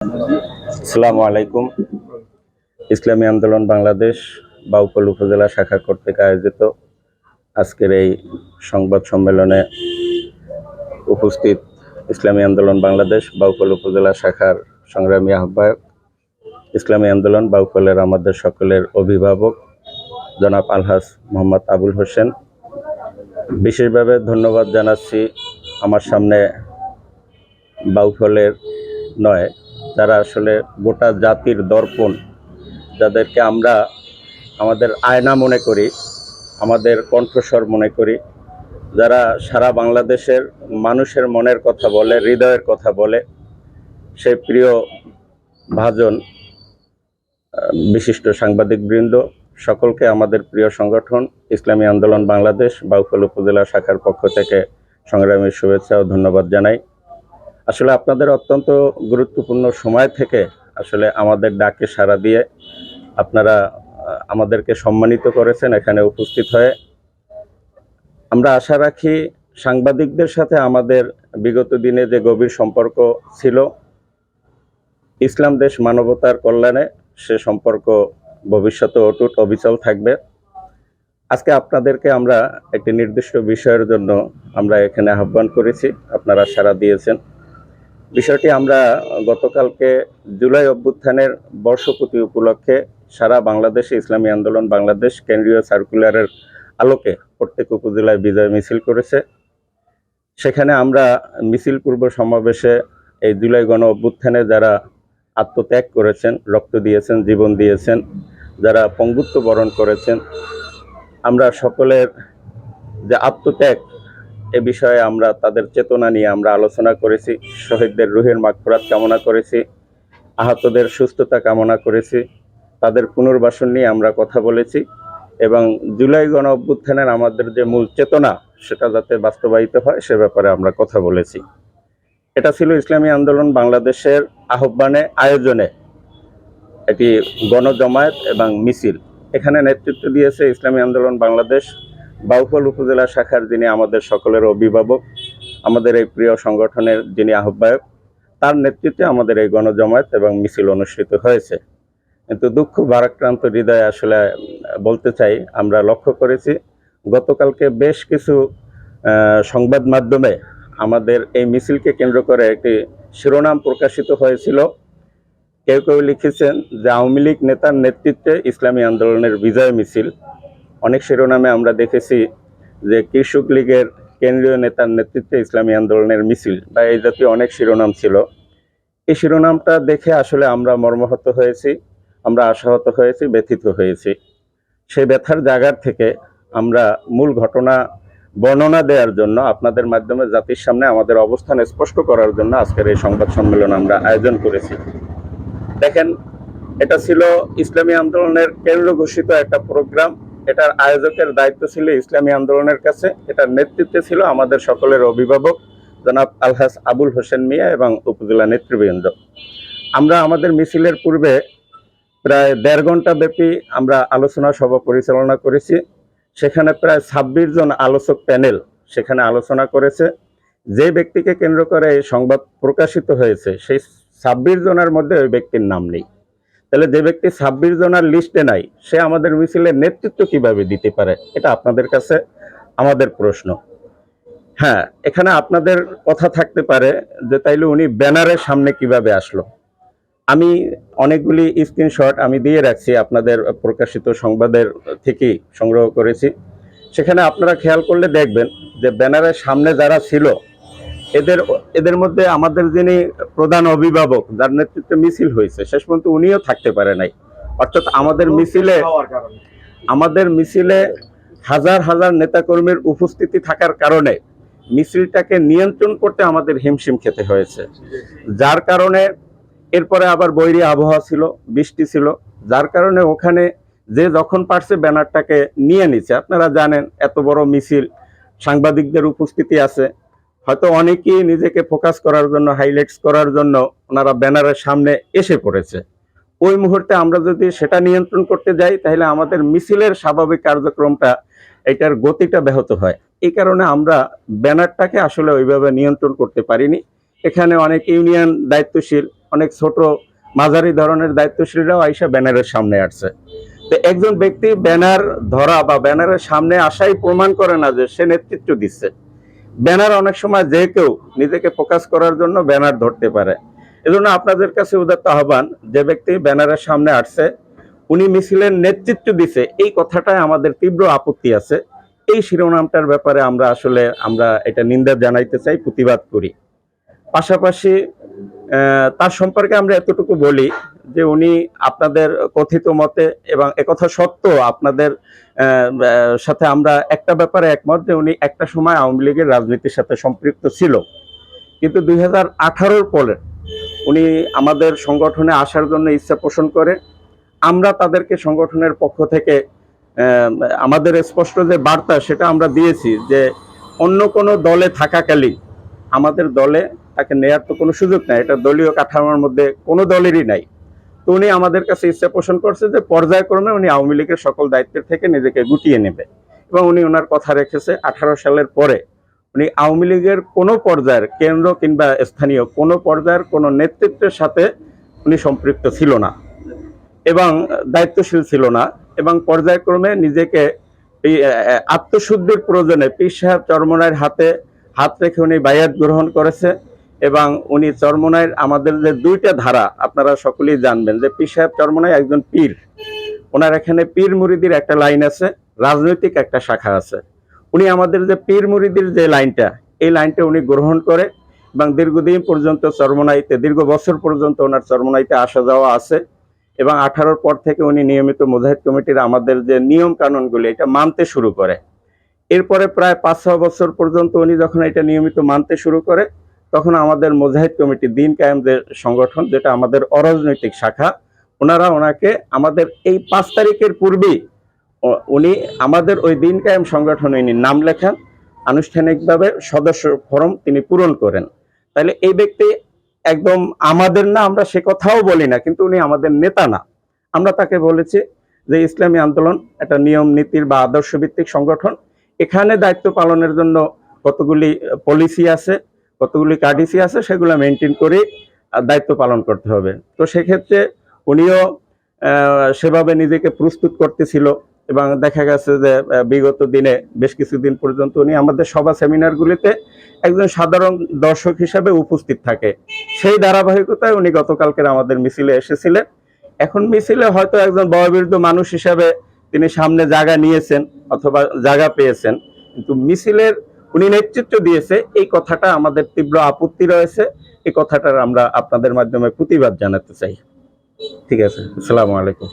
আসসালামু আলাইকুম। ইসলামী আন্দোলন বাংলাদেশ বাউফল উপজেলা শাখা কর্তৃক আয়োজিত আজকের এই সংবাদ সম্মেলনে উপস্থিত ইসলামী আন্দোলন বাংলাদেশ বাউফল উপজেলা শাখার সংগ্রামী আহ্বায়ক, ইসলামী আন্দোলন বাউফলের আমাদের সকলের অভিভাবক জনাব আলহাজ মোহাম্মদ আবুল হোসেন। বিশেষভাবে ধন্যবাদ জানাচ্ছি আমার সামনে বাউফলের নয়, যারা আসলে গোটা জাতির দর্পণ, যাদেরকে আমরা আমাদের আয়না মনে করি, আমাদের কণ্ঠস্বর মনে করি, যারা সারা বাংলাদেশের মানুষের মনের কথা বলে, হৃদয়ের কথা বলে, সেই প্রিয় ভাজন বিশিষ্ট সাংবাদিকবৃন্দ সকলকে আমাদের প্রিয় সংগঠন ইসলামী আন্দোলন বাংলাদেশ বাউফল উপজেলা শাখার পক্ষ থেকে সংগ্রামী শুভেচ্ছা ও ধন্যবাদ জানাই। আসলে আপনাদের অত্যন্ত গুরুত্বপূর্ণ সময় থেকে আসলে আমাদের ডাকে সাড়া দিয়ে আপনারা আমাদেরকে সম্মানিত করেছেন এখানে উপস্থিত হয়ে। আমরা আশা রাখি সাংবাদিকদের সাথে আমাদের বিগত দিনে যে গভীর সম্পর্ক ছিল, ইসলাম দেশ মানবতার কল্যাণে, সে সম্পর্ক ভবিষ্যতে অটুট অবিচল থাকবে। আজকে আপনাদেরকে আমরা একটি নির্দিষ্ট বিষয়ের জন্য আমরা এখানে আহ্বান করেছি, আপনারা সাড়া দিয়েছেন। বিষয়টি আমরা গতকালকে জুলাই অভ্যুত্থানের বর্ষপূর্তি উপলক্ষে সারা বাংলাদেশে ইসলামী আন্দোলন বাংলাদেশ কেন্দ্রীয় সার্কুলারের আলোকে প্রত্যেক উপজেলায় বিজয় মিছিল করেছে। সেখানে আমরা মিছিল পূর্ব সমাবেশে এই জুলাই গণ অভ্যুত্থানে যারা আত্মত্যাগ করেছেন, রক্ত দিয়েছেন, জীবন দিয়েছেন, যারা পঙ্গুত্ব বরণ করেছেন, আমরা সকলের যে আত্মত্যাগ, এ বিষয়ে আমরা তাদের চেতনা নিয়ে আমরা আলোচনা করেছি, শহীদদের রুহের মাগফিরাত কামনা করেছি, আহতদের সুস্থতা কামনা করেছি, তাদের পুনর্বাসন নিয়ে আমরা কথা বলেছি এবং জুলাই গণ অভ্যুত্থানের আমাদের যে মূল চেতনা সেটা যাতে বাস্তবায়িত হয় সে ব্যাপারে আমরা কথা বলেছি। এটা ছিল ইসলামী আন্দোলন বাংলাদেশের আহ্বানে আয়োজনে একটি গণজমায়েত এবং মিছিল। এখানে নেতৃত্ব দিয়েছে ইসলামী আন্দোলন বাংলাদেশ বাউফল উপজেলা শাখার যিনি আমাদের সকলের অভিভাবক, আমাদের এই প্রিয় সংগঠনের যিনি আহ্বায়ক, তার নেতৃত্বে আমাদের এই গণজমায়েত এবং মিছিল অনুষ্ঠিত হয়েছে। কিন্তু দুঃখ ভারাক্রান্ত হৃদয়ে আসলে বলতে চাই, আমরা লক্ষ্য করেছি গতকালকে বেশ কিছু সংবাদ মাধ্যমে আমাদের এই মিছিলকে কেন্দ্র করে একটি শিরোনাম প্রকাশিত হয়েছিল। কেউ কেউ লিখেছেন যে আওয়ামী লীগ নেতার নেতৃত্বে ইসলামী আন্দোলনের বিজয় মিছিল। অনেক শিরোনামে আমরা দেখেছি যে কৃষক লীগের কেন্দ্রীয় নেতার নেতৃত্বে ইসলামী আন্দোলনের মিছিল, বা এই জাতীয় অনেক শিরোনাম ছিল। এই শিরোনামটা দেখে আসলে আমরা মর্মাহত হয়েছি, আমরা আশাহত হয়েছি, ব্যথিত হয়েছি। সেই ব্যথার জায়গার থেকে আমরা মূল ঘটনা বর্ণনা দেওয়ার জন্য, আপনাদের মাধ্যমে জাতির সামনে আমাদের অবস্থান স্পষ্ট করার জন্য আজকের এই সংবাদ সম্মেলন আমরা আয়োজন করেছি। দেখেন, এটা ছিল ইসলামী আন্দোলনের কেন্দ্র ঘোষিত একটা প্রোগ্রাম। এটার আয়োজকের দায়িত্ব ছিল ইসলামী আন্দোলনের কাছে। এটার নেতৃত্বে ছিল আমাদের সকলের অভিভাবক জনাব আলহাজ আবুল হোসেন মিয়া এবং উপজেলা নেতৃবৃন্দ। আমরা আমাদের মিছিলের পূর্বে প্রায় 1.5 ঘন্টা ব্যাপী আমরা আলোচনা সভা পরিচালনা করেছি। সেখানে প্রায় 26 জন আলোচক প্যানেল সেখানে আলোচনা করেছে। যে ব্যক্তিকে কেন্দ্র করে এই সংবাদ প্রকাশিত হয়েছে সেই 26 জনের মধ্যে ওই ব্যক্তির নাম নেই। তাহলে যে ব্যক্তি 26 জনের লিস্টে নাই, সে আমাদের মিছিলের নেতৃত্ব কিভাবে দিতে পারে? এটা আপনাদের কাছে আমাদের প্রশ্ন। হ্যাঁ, এখানে আপনাদের কথা থাকতে পারে যে তাইলে উনি ব্যানারের সামনে কিভাবে আসলো। আমি অনেকগুলি স্ক্রিনশট আমি দিয়ে রাখছি, আপনাদের প্রকাশিত সংবাদের থেকেই সংগ্রহ করেছি। সেখানে আপনারা খেয়াল করলে দেখবেন যে ব্যানারের সামনে যারা ছিল এদের মধ্যে আমাদের যিনি প্রধান অভিভাবক, যার নেতৃত্বে মিছিল হয়েছে, শেষ পর্যন্ত উনিও থাকতে পারে নাই। অর্থাৎ আমাদের মিছিলে হাজার হাজার নেতাকর্মীর উপস্থিতি থাকার কারণে মিছিলটাকে নিয়ন্ত্রণ করতে আমাদের হিমশিম খেতে হয়েছে। যার কারণে এরপরে আবার বৈরী আবহাওয়া ছিল, বৃষ্টি ছিল, যার কারণে ওখানে যে যখন পারছে ব্যানারটাকে নিয়ে নিচ্ছে। আপনারা জানেন এত বড় মিছিল, সাংবাদিকদের উপস্থিতি আছে, হয়তো অনেকেই নিজেকে ফোকাস করার জন্য, হাইলাইটস করার জন্য ওনারা ব্যানারের সামনে এসে পড়েছে। ওই মুহূর্তে আমরা যদি সেটা নিয়ন্ত্রণ করতে যাই তাহলে আমাদের মিছিলের স্বাভাবিক কার্যক্রমটা, এটার গতিটা ব্যাহত হয়। এই কারণে আমরা ব্যানারটাকে আসলে ওইভাবে নিয়ন্ত্রণ করতে পারিনি। এখানে অনেক ইউনিয়ন দায়িত্বশীল, অনেক ছোট মাঝারি ধরনের দায়িত্বশীলরাও আইসা ব্যানারের সামনে আসছে। তো একজন ব্যক্তি ব্যানার ধরা বা ব্যানারের সামনে আসাই প্রমাণ করে না যে সে নেতৃত্ব দিচ্ছে। ব্যানার অনেক সময় যে কেউ নিজেকে ফোকাস করার জন্য ব্যানার ধরতে পারে। এজন্য আপনাদের কাছে উদাত্ত আহ্বান, যে ব্যক্তি ব্যানারের সামনে আসছে উনি মিছিলের নেতৃত্ব দিছে, এই কথাটায় আমাদের তীব্র আপত্তি আছে। এই শিরোনামটার ব্যাপারে আমরা এটা নিন্দা জানাইতে চাই, প্রতিবাদ করি। পাশাপাশি তার সম্পর্কে আমরা এতটুকু বলি যে উনি আপনাদের কথিত মতে এবং একথা সত্য, আপনাদের সাথে আমরা একটা ব্যাপারে একমত যে উনি একটা সময় আওয়ামী লীগের রাজনীতির সাথে সম্পৃক্ত ছিল, কিন্তু 2018-র পরে উনি আমাদের সংগঠনে আসার জন্য ইচ্ছা পোষণ করে। আমরা তাদেরকে সংগঠনের পক্ষ থেকে আমাদের স্পষ্ট যে বার্তা সেটা আমরা দিয়েছি যে অন্য কোনো দলে থাকাকালীন আমাদের দলে তাকে নেয়ার তো কোনো সুযোগ নাই, এটা দলীয় কাঠামোর মধ্যে কোনো দলেরই নাই। তো উনি আমাদের কাছে ইচ্ছা পোষণ করছে যে পর্যায়ক্রমে উনি আওয়ামী লীগের সকল দায়িত্বের থেকে নিজেকে গুটিয়ে নেবে, এবং উনি ওনার কথা রেখেছে 18 সালের পরে উনি আওয়ামী লীগের কোনো পর্যায়ের কেন্দ্র কিংবা স্থানীয় কোনো পর্যায়ের কোনো নেতৃত্বের সাথে উনি সম্পৃক্ত ছিল না এবং দায়িত্বশীল ছিল না, এবং পর্যায়ক্রমে নিজেকে এই আত্মশুদ্ধির প্রয়োজনে পীর সাহেব চরমনাইয়ের হাতে হাত রেখে উনি বায়াত গ্রহণ করেছে। এবং উনি চরমনাইয়ের আমাদের যে দুইটা ধারা আপনারা সকলেই জানবেন যে পীর সাহেব চরমনাই একজন পীর, ওনার এখানে পীর মুরিদির একটা লাইন আছে, রাজনৈতিক একটা শাখা আছে। উনি আমাদের যে পীর মুরিদির যে লাইনটা, এই লাইনটা উনি গ্রহণ করে এবং দীর্ঘদিন পর্যন্ত চরমনাইতে, দীর্ঘ বছর পর্যন্ত ওনার চরমনাইতে আসা যাওয়া আছে। এবং 18-র পর থেকে উনি নিয়মিত মুজাহিদ কমিটির আমাদের যে নিয়ম কানুনগুলি এটা মানতে শুরু করে। এরপরে প্রায় 5-6 বছর পর্যন্ত উনি যখন এটা নিয়মিত মানতে শুরু করে, তখন আমাদের মুজাহিদ কমিটি দিন কায়েম যে সংগঠন, যেটা আমাদের অরাজনৈতিক শাখা, ওনারা ওনাকে আমাদের এই 5 তারিখের পূর্বেই উনি আমাদের ওই দিন কায়েম সংগঠনে উনি নাম লেখান, আনুষ্ঠানিকভাবে সদস্য ফরম তিনি পূরণ করেন। তাহলে এই ব্যক্তি একদম আমাদের না, আমরা সে কথাও বলি না, কিন্তু উনি আমাদের নেতা না। আমরা তাকে বলেছি যে ইসলামী আন্দোলন একটা নিয়ম নীতির বা আদর্শ ভিত্তিক সংগঠন, এখানে দায়িত্ব পালনের জন্য কতগুলি পলিসি আছে, কতগুলি কার্ডিসি আছে, সেগুলো মেনটেন করে দায়িত্ব পালন করতে হবে। তো সেক্ষেত্রে উনিও সেভাবে নিজেকে প্রস্তুত করতেছিল, এবং দেখা গেছে যে বিগত দিনে বেশ কিছুদিন পর্যন্ত উনি আমাদের সভা সেমিনারগুলিতে একজন সাধারণ দর্শক হিসাবে উপস্থিত থাকে। সেই ধারাবাহিকতায় উনি গতকালকের আমাদের মিছিলে এসেছিলেন। এখন মিছিলে হয়তো একজন বয়োবৃদ্ধ মানুষ হিসাবে তিনি সামনে জায়গা নিয়েছেন অথবা জায়গা পেয়েছেন, কিন্তু মিছিলের উনি নেতৃত্ব দিয়েছে, এই কথাটা আমাদের তীব্র আপত্তি রয়েছে। এই কথাটার আমরা আপনাদের মাধ্যমে প্রতিবাদ জানাতে চাই। ঠিক আছে, আসসালামু আলাইকুম।